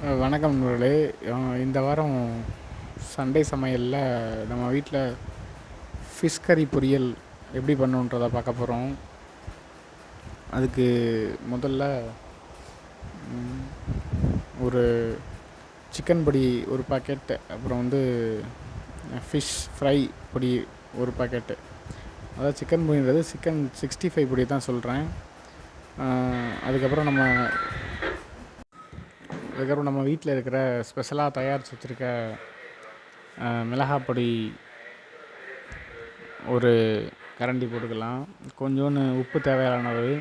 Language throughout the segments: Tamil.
வணக்கம் நண்பர்களே. இந்த வாரம் சண்டே சமையலில் நம்ம வீட்டில் ஃபிஷ் கறி பொரியல் எப்படி பண்ணுன்றதை பார்க்க போகிறோம். அதுக்கு முதல்ல ஒரு சிக்கன் பொடி ஒரு பாக்கெட், அப்புறம் ஃபிஷ் ஃப்ரை பொடி ஒரு பாக்கெட்டு. அதாவது சிக்கன் பொடின்றது சிக்கன் 65 பொடி தான் சொல்கிறேன். அதுக்கப்புறம் நம்ம வீட்டில் இருக்கிற ஸ்பெஷலாக தயாரித்து வச்சுருக்க மிளகாய் பொடி ஒரு கரண்டி போட்டுக்கலாம். கொஞ்சோன்னு உப்பு தேவையான அளவு,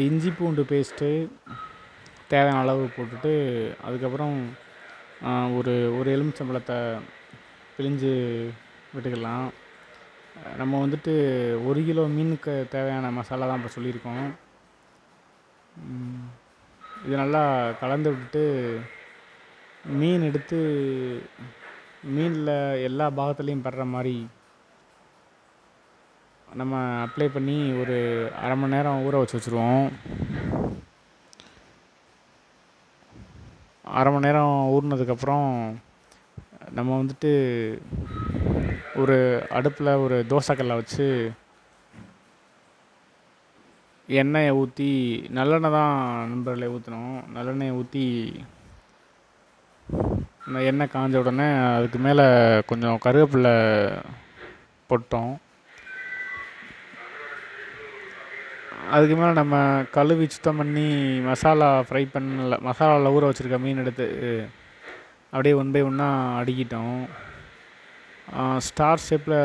இஞ்சி பூண்டு பேஸ்ட்டு தேவையான அளவு போட்டுட்டு, அதுக்கப்புறம் ஒரு எலுமிச்சம்பழத்தை பிழிஞ்சு விட்டுக்கலாம். நம்ம 1 கிலோ மீனுக்கு தேவையான மசாலா தான் இப்போ சொல்லியிருக்கோம். இது நல்லா கலந்து விட்டுட்டு மீன் எடுத்து மீனில் எல்லா பாகத்துலேயும் படுற மாதிரி நம்ம அப்ளை பண்ணி ஒரு அரை மணி நேரம் ஊற வச்சு வச்சுருவோம். அரை மணி நேரம் ஊறினதுக்கப்புறம் நம்ம ஒரு அடுப்பில் ஒரு தோசைக்கல்லை வச்சு எண்ணெயை ஊற்றி, நல்லெண்ணெய் தான் நண்பர்களே ஊற்றணும். நல்லெண்ணெயை ஊற்றி இந்த எண்ணெய் காஞ்ச உடனே அதுக்கு மேலே கொஞ்சம் கருவேப்பிலை போட்டோம். அதுக்கு மேலே நம்ம கழுவி சுத்தம் பண்ணி மசாலாவில் ஊற வச்சுருக்க மீன் எடுத்து அப்படியே 1 பை 1 அடுக்கிட்டோம். ஸ்டார் ஷேப்பில்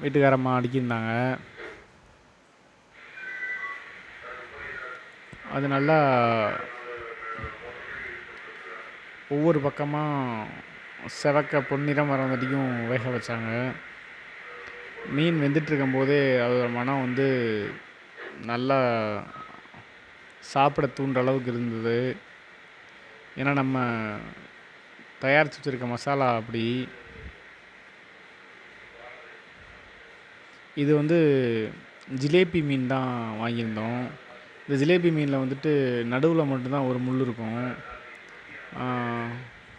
வீட்டுக்காரம்மா அடுக்கியிருந்தாங்க. அது நல்லா ஒவ்வொரு பக்கமாக செவக்க பொன்னிறம் வர வரைக்கும் வேக வச்சாங்க. மீன் வெந்துட்டுருக்கும்போதே அதோட மனம் நல்லா சாப்பிட தூண்டுற அளவுக்கு இருந்தது. ஏன்னா நம்ம தயாரித்து வச்சுருக்க மசாலா அப்படி. இது ஜிலேபி மீன் தான் வாங்கியிருந்தோம். இந்த ஜிலேபி மீனில் நடுவில் மட்டும்தான் ஒரு முள் இருக்கும்.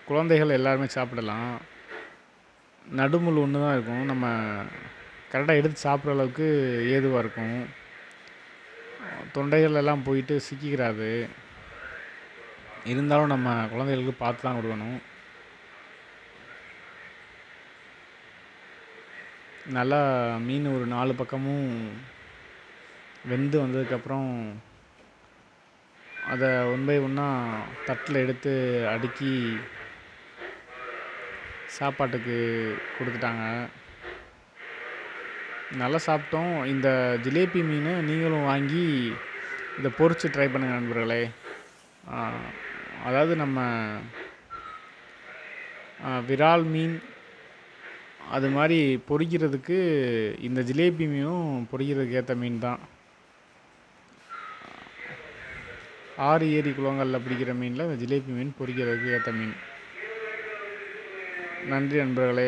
குழந்தைகள் எல்லாருமே சாப்பிடலாம். நடுமுள் ஒன்று தான் இருக்கும். நம்ம கரெக்டாக எடுத்து சாப்பிட்ற அளவுக்கு ஏதுவாக இருக்கும். தொண்டைகள் எல்லாம் போயிட்டு சிக்கிக்கிறாது. இருந்தாலும் நம்ம குழந்தைகளுக்கு பார்த்து தான் கொடுக்கணும். நல்லா மீன் ஒரு 4 பக்கமும் வெந்து வந்ததுக்கப்புறம் அதை 1 பை 1 தட்டில் எடுத்து அடுக்கி சாப்பாட்டுக்கு கொடுத்துட்டாங்க. நல்லா சாப்பிட்டோம். இந்த ஜிலேபி மீன் நீங்களும் வாங்கி இதை பொரித்து ட்ரை பண்ணுங்கள் நண்பர்களே. அதாவது நம்ம விரால் மீன் அது மாதிரி பொரிக்கிறதுக்கு இந்த ஜிலேபி மீனும் பொரிக்கிறதுக்கு ஏற்ற மீன் தான். ஆறு ஏரி குளங்களில் பிடிக்கிற மீனில் இந்த ஜிலேபி மீன் பொரிக்கிறதுக்கு ஏற்ற மீன். நன்றி நண்பர்களே.